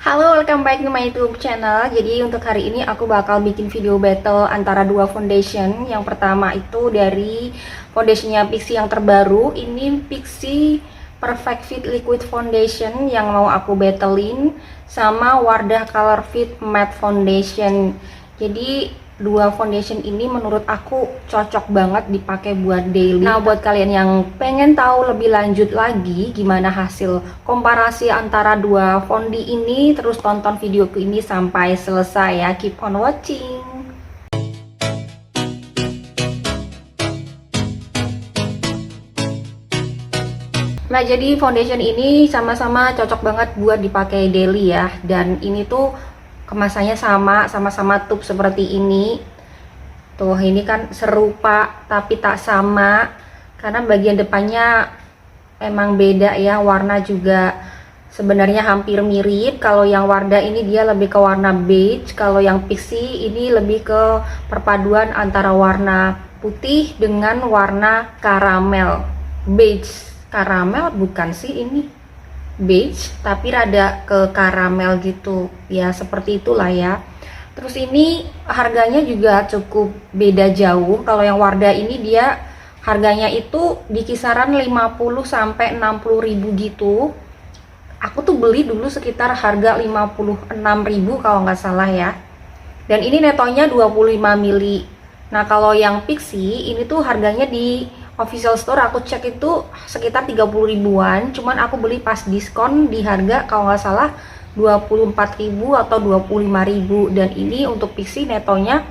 Halo, welcome back to my YouTube channel. Jadi untuk hari ini aku bakal bikin video battle antara dua foundation. Yang pertama itu dari foundationnya Pixi yang terbaru. Ini Pixi Perfect Fit Liquid Foundation yang mau aku battlein sama Wardah Color Fit Matte Foundation. Jadi dua foundation ini menurut aku cocok banget dipakai buat daily. Nah, buat kalian yang pengen tahu lebih lanjut lagi gimana hasil komparasi antara dua fondi ini, terus tonton videoku ini sampai selesai ya. Keep on watching. Nah, jadi foundation ini sama-sama cocok banget buat dipakai daily ya. Dan ini tuh kemasannya sama-sama tube seperti ini. Tuh, ini kan serupa tapi tak sama karena bagian depannya emang beda ya. Warna juga sebenarnya hampir mirip. Kalau yang Wardah ini dia lebih ke warna beige, kalau yang Pixi ini lebih ke perpaduan antara warna putih dengan warna karamel. Beige karamel bukan sih, ini beige tapi rada ke karamel gitu ya, seperti itulah ya. Terus ini harganya juga cukup beda jauh. Kalau yang Wardah ini dia harganya itu di kisaran 50 sampai 60 ribu gitu. Aku tuh beli dulu sekitar harga 56 ribu kalau nggak salah ya. Dan ini netonya 25 mili. Nah, kalau yang Pixi ini tuh harganya di official store aku cek itu sekitar 30 ribuan, cuman aku beli pas diskon di harga kalau nggak salah 24.000 atau 25.000. Dan ini untuk Pixi netonya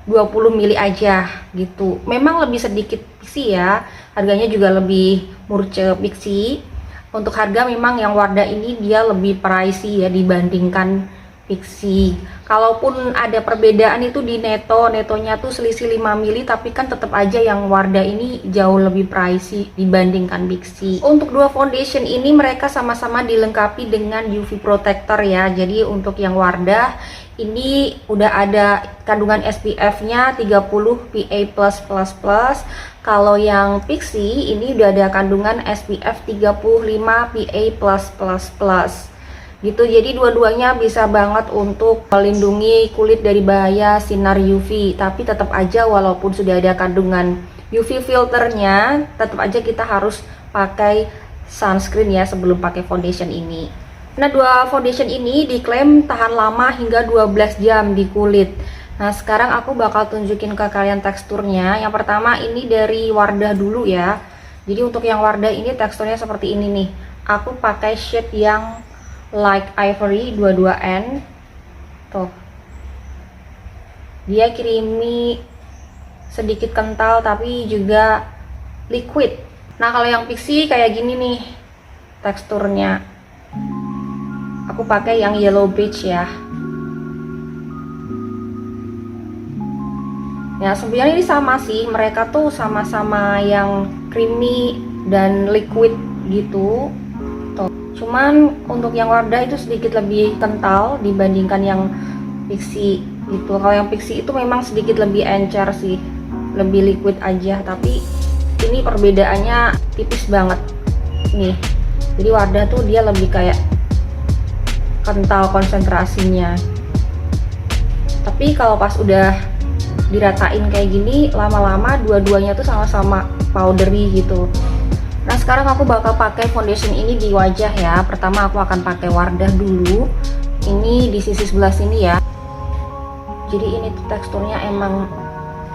20 mili aja gitu. Memang lebih sedikit Pixi ya, harganya juga lebih murce Pixi. Untuk harga memang yang Wardah ini dia lebih pricey ya dibandingkan Pixi. Kalaupun ada perbedaan itu di netonya tuh selisih 5 mili, tapi kan tetap aja yang Wardah ini jauh lebih pricey dibandingkan Pixi. Untuk dua foundation ini mereka sama-sama dilengkapi dengan UV protector ya. Jadi untuk yang Wardah ini udah ada kandungan SPF-nya 30 PA+++. Kalau yang Pixi ini udah ada kandungan SPF 35 PA+++ gitu. Jadi dua-duanya bisa banget untuk melindungi kulit dari bahaya sinar UV, tapi tetap aja walaupun sudah ada kandungan UV filternya, tetap aja kita harus pakai sunscreen ya sebelum pakai foundation ini. Nah, dua foundation ini diklaim tahan lama hingga 12 jam di kulit. Nah, sekarang aku bakal tunjukin ke kalian teksturnya. Yang pertama ini dari Wardah dulu ya. Jadi untuk yang Wardah ini teksturnya seperti ini nih. Aku pakai shade yang Light Ivory 22N. Tuh, dia creamy, sedikit kental tapi juga liquid. Nah, kalau yang Pixi kayak gini nih teksturnya. Aku pakai yang yellow beige ya. Ya, sebenarnya ini sama sih, mereka tuh sama-sama yang creamy dan liquid gitu. Cuman untuk yang Wardah itu sedikit lebih kental dibandingkan yang Pixi gitu. Kalau yang Pixi itu memang sedikit lebih encer sih, lebih liquid aja, tapi ini perbedaannya tipis banget nih. Jadi Wardah tuh dia lebih kayak kental konsentrasinya, tapi kalau pas udah diratain kayak gini lama-lama dua-duanya tuh sama-sama powdery gitu. Nah, sekarang aku bakal pakai foundation ini di wajah ya. Pertama aku akan pakai Wardah dulu. Ini di sisi sebelah sini ya. Jadi ini tuh teksturnya emang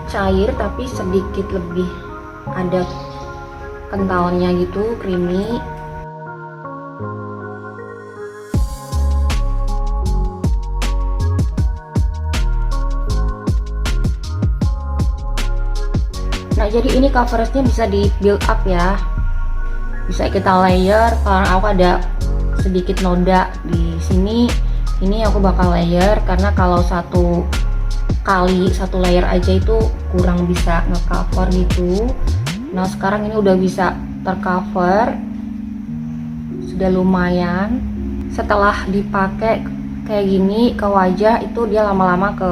cair tapi sedikit lebih ada kentalnya gitu, creamy. Nah, jadi ini coveragenya bisa di build up ya. Bisa kita layer. Karena aku ada sedikit noda di sini, ini aku bakal layer karena kalau satu layer aja itu kurang bisa ngecover gitu. Nah, sekarang ini udah bisa tercover, sudah lumayan. Setelah dipakai kayak gini ke wajah itu dia lama-lama ke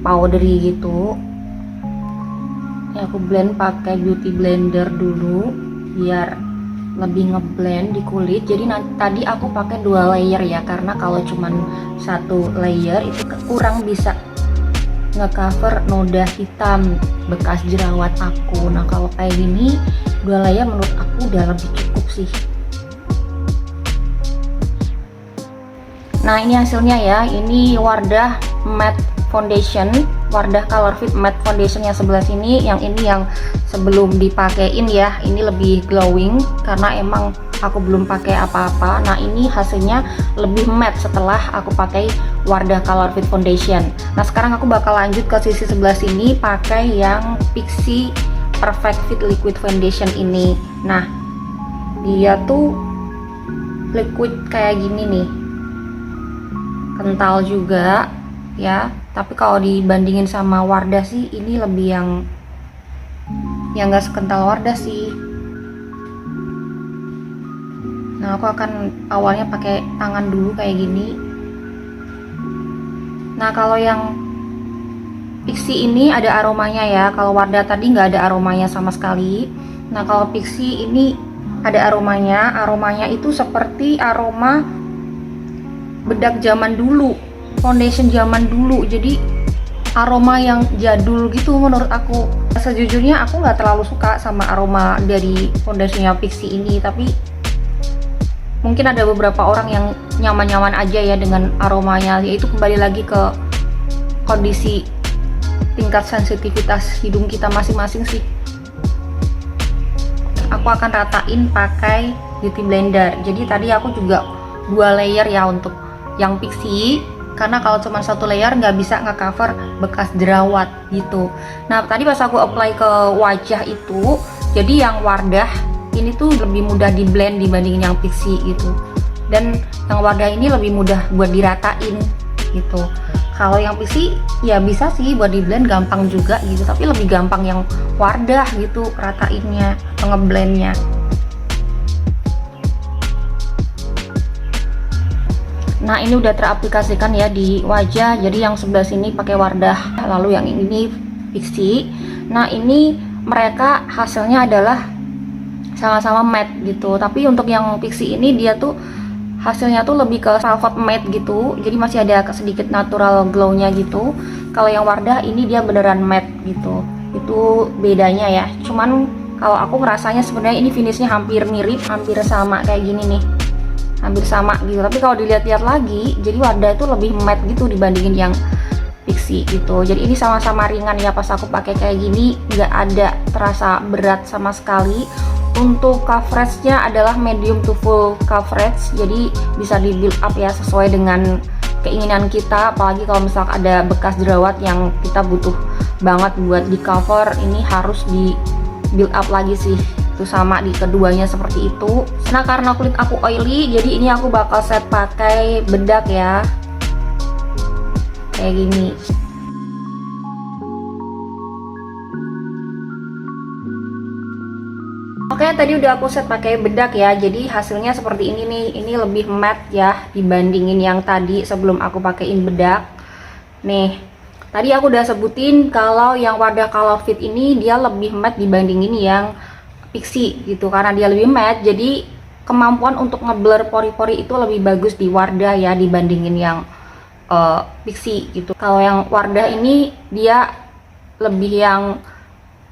powdery gitu. Ini aku blend pakai beauty blender dulu biar lebih ngeblend di kulit. Jadi tadi aku pakai 2 layer ya, karena kalau cuman 1 layer itu kurang bisa ngecover noda hitam bekas jerawat aku. Nah kalau kayak gini 2 layer menurut aku udah lebih cukup sih. Nah ini hasilnya ya, ini Wardah Matte Foundation, Wardah Color Fit Matte Foundation yang sebelah sini. Yang ini yang sebelum dipakein ya, ini lebih glowing karena emang aku belum pakai apa-apa. Nah ini hasilnya lebih matte setelah aku pakai Wardah Color Fit Foundation. Nah sekarang aku bakal lanjut ke sisi sebelah sini pakai yang Pixi Perfect Fit Liquid Foundation ini. Nah dia tuh liquid kayak gini nih, kental juga ya, tapi kalau dibandingin sama Wardah sih ini lebih yang gak sekental Wardah sih. Nah aku akan awalnya pakai tangan dulu kayak gini. Nah kalau yang Pixi ini ada aromanya ya, kalau Wardah tadi nggak ada aromanya sama sekali. Nah kalau Pixi ini ada aromanya itu seperti aroma bedak zaman dulu, foundation zaman dulu. Jadi aroma yang jadul gitu menurut aku. Sejujurnya aku nggak terlalu suka sama aroma dari foundationnya Pixi ini, tapi mungkin ada beberapa orang yang nyaman-nyaman aja ya dengan aromanya. Yaitu kembali lagi ke kondisi tingkat sensitivitas hidung kita masing-masing sih. Aku akan ratain pakai beauty blender. Jadi tadi aku juga 2 layer ya untuk yang Pixi, karena kalau cuma 1 layer nggak bisa nge-cover bekas jerawat gitu. Nah tadi pas aku apply ke wajah itu, jadi yang Wardah ini tuh lebih mudah di blend dibandingin yang Pixi gitu, dan yang Wardah ini lebih mudah buat diratain gitu. Kalau yang Pixi ya bisa sih buat di blend, gampang juga gitu, tapi lebih gampang yang Wardah gitu ratainnya, ngeblendnya. Nah ini udah teraplikasikan ya di wajah. Jadi yang sebelah sini pakai Wardah, lalu yang ini Pixi. Nah ini mereka hasilnya adalah sama-sama matte gitu, tapi untuk yang Pixi ini dia tuh hasilnya tuh lebih ke velvet matte gitu, jadi masih ada sedikit natural glow-nya gitu. Kalau yang Wardah ini dia beneran matte gitu, itu bedanya ya. Cuman kalau aku ngerasanya sebenarnya ini finishnya hampir mirip, hampir sama kayak gini nih, hampir sama gitu. Tapi kalau dilihat-lihat lagi, jadi Wardah itu lebih matte gitu dibandingin yang Pixi gitu. Jadi ini sama-sama ringan ya, pas aku pakai kayak gini nggak ada terasa berat sama sekali. Untuk coveragenya adalah medium to full coverage, jadi bisa di build up ya sesuai dengan keinginan kita. Apalagi kalau misalkan ada bekas jerawat yang kita butuh banget buat di cover, ini harus di build up lagi sih. Itu sama di keduanya seperti itu. Nah karena kulit aku oily, jadi ini aku bakal set pakai bedak ya, kayak gini. Oke, tadi udah aku set pakai bedak ya. Jadi hasilnya seperti ini nih. Ini lebih matte ya dibandingin yang tadi sebelum aku pakein bedak. Nih, tadi aku udah sebutin kalau yang Wardah Color Fit ini dia lebih matte dibandingin yang Pixi gitu. Karena dia lebih matte, jadi kemampuan untuk ngeblur pori-pori itu lebih bagus di Wardah ya dibandingin yang Pixi gitu. Kalau yang Wardah ini dia lebih yang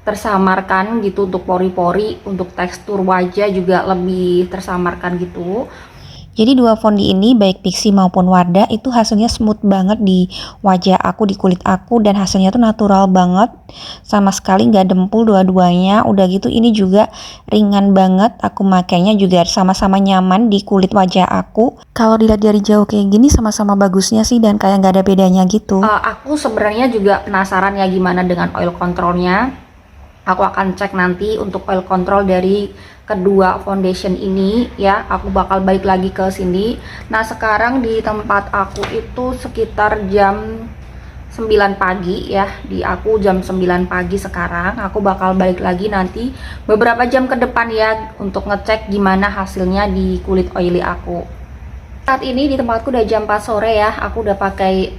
tersamarkan gitu untuk pori-pori, untuk tekstur wajah juga lebih tersamarkan gitu. Jadi 2 fondi ini baik Pixi maupun Wardah itu hasilnya smooth banget di wajah aku, di kulit aku, dan hasilnya tuh natural banget, sama sekali nggak dempul dua-duanya. Udah gitu ini juga ringan banget, aku makainya juga sama-sama nyaman di kulit wajah aku. Kalau dilihat dari jauh kayak gini sama-sama bagusnya sih, dan kayak nggak ada bedanya gitu. Aku sebenarnya juga penasaran ya gimana dengan oil controlnya. Aku akan cek nanti untuk oil control dari kedua foundation ini ya. Aku bakal balik lagi ke sini. Nah sekarang di tempat aku itu sekitar jam 9 pagi ya. Di aku jam 9 pagi sekarang. Aku bakal balik lagi nanti beberapa jam ke depan ya, untuk ngecek gimana hasilnya di kulit oily aku. Saat ini di tempatku udah jam 4 sore ya. Aku udah pakai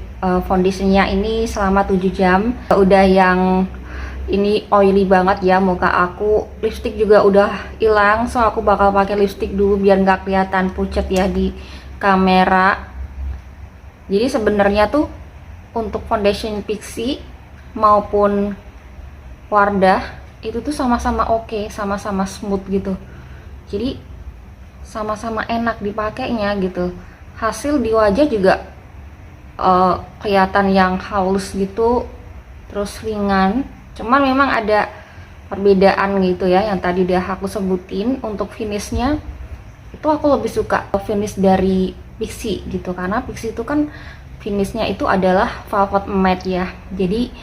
foundationnya ini selama 7 jam. Udah yang ini oily banget ya muka aku. Lipstick juga udah hilang, so aku bakal pakai lipstick dulu biar nggak kelihatan pucat ya di kamera. Jadi sebenarnya tuh untuk foundation Pixi maupun Wardah itu tuh sama-sama oke, sama-sama smooth gitu. Jadi sama-sama enak dipakainya gitu. Hasil di wajah juga kelihatan yang halus gitu, terus ringan. Cuman memang ada perbedaan gitu ya yang tadi udah aku sebutin. Untuk finishnya itu aku lebih suka finish dari Pixi gitu, karena Pixi itu kan finishnya itu adalah velvet matte ya. Jadi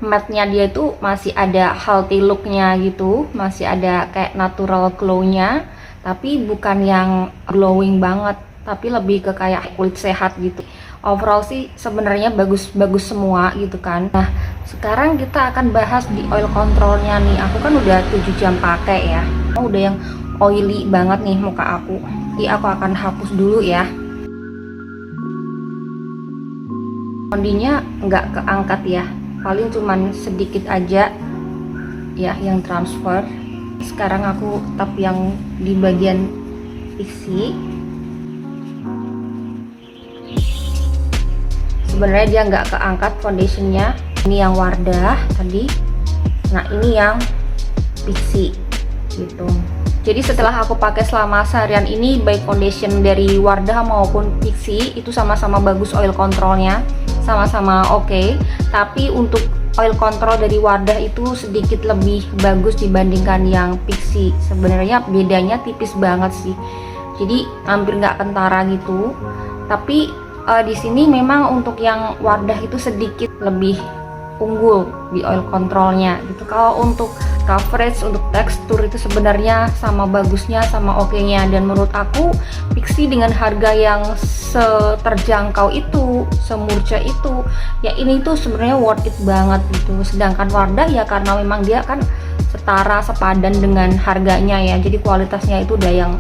matte-nya dia itu masih ada healthy look-nya gitu, masih ada kayak natural glow-nya, tapi bukan yang glowing banget, tapi lebih ke kayak kulit sehat gitu. Overall sih sebenarnya bagus-bagus semua gitu kan. Nah, sekarang kita akan bahas di oil controlnya nih. Aku kan udah 7 jam pakai ya. Udah yang oily banget nih muka aku. Jadi aku akan hapus dulu ya. Fondinya nggak keangkat ya. Paling cuman sedikit aja ya yang transfer. Sekarang aku tap yang di bagian Pixi. Sebenarnya dia nggak keangkat foundationnya. Ini yang Wardah tadi, nah ini yang Pixi gitu. Jadi setelah aku pakai selama seharian ini, baik foundation dari Wardah maupun Pixi itu sama-sama bagus oil controlnya, sama-sama oke. Tapi untuk oil control dari Wardah itu sedikit lebih bagus dibandingkan yang Pixi. Sebenarnya bedanya tipis banget sih, jadi hampir nggak kentara gitu. Tapi di sini memang untuk yang Wardah itu sedikit lebih unggul di oil controlnya gitu. Kalau untuk coverage, untuk tekstur itu sebenarnya sama bagusnya, sama oke-nya. Dan menurut aku Pixi dengan harga yang terjangkau itu, semurca itu, ya ini tuh sebenarnya worth it banget gitu. Sedangkan Wardah ya karena memang dia kan setara, sepadan dengan harganya ya, jadi kualitasnya itu udah yang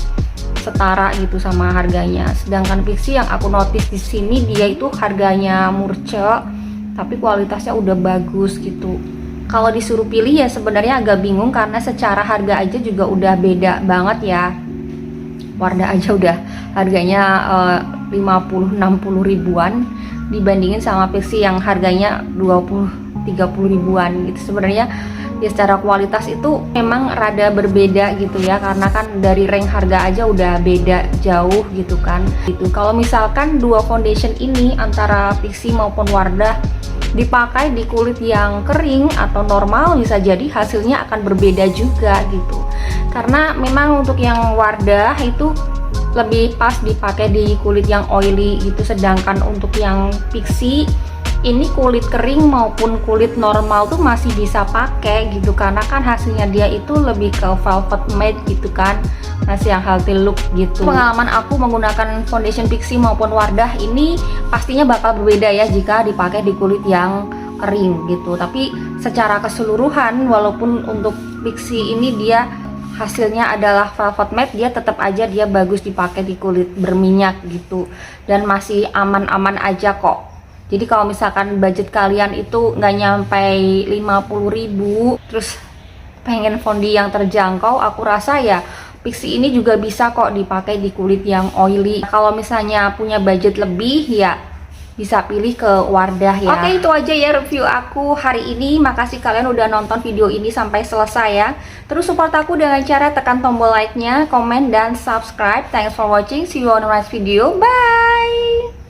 setara gitu sama harganya. Sedangkan Pixi yang aku notice di sini dia itu harganya murce, tapi kualitasnya udah bagus gitu. Kalau disuruh pilih ya sebenarnya agak bingung karena secara harga aja juga udah beda banget ya. Wardah aja udah harganya 50-60 ribuan dibandingin sama Pixi yang harganya 20-30 ribuan gitu. Sebenarnya ya secara kualitas itu memang rada berbeda gitu ya, karena kan dari rank harga aja udah beda jauh gitu kan gitu. Kalau misalkan dua foundation ini antara Pixi maupun Wardah dipakai di kulit yang kering atau normal, bisa jadi hasilnya akan berbeda juga gitu. Karena memang untuk yang Wardah itu lebih pas dipakai di kulit yang oily gitu, sedangkan untuk yang Pixi ini kulit kering maupun kulit normal tuh masih bisa pakai gitu, karena kan hasilnya dia itu lebih ke velvet matte gitu kan, masih yang healthy look gitu. Pengalaman aku menggunakan foundation Pixi maupun Wardah ini pastinya bakal berbeda ya jika dipakai di kulit yang kering gitu. Tapi secara keseluruhan walaupun untuk Pixi ini dia hasilnya adalah velvet matte, dia tetap aja dia bagus dipakai di kulit berminyak gitu, dan masih aman-aman aja kok. Jadi kalau misalkan budget kalian itu nggak nyampe 50.000, terus pengen fondi yang terjangkau, aku rasa ya Pixi ini juga bisa kok dipakai di kulit yang oily. Kalau misalnya punya budget lebih ya bisa pilih ke Wardah ya. Oke, itu aja ya review aku hari ini. Makasih kalian udah nonton video ini sampai selesai ya. Terus support aku dengan cara tekan tombol like-nya, komen, dan subscribe. Thanks for watching. See you on the next video. Bye!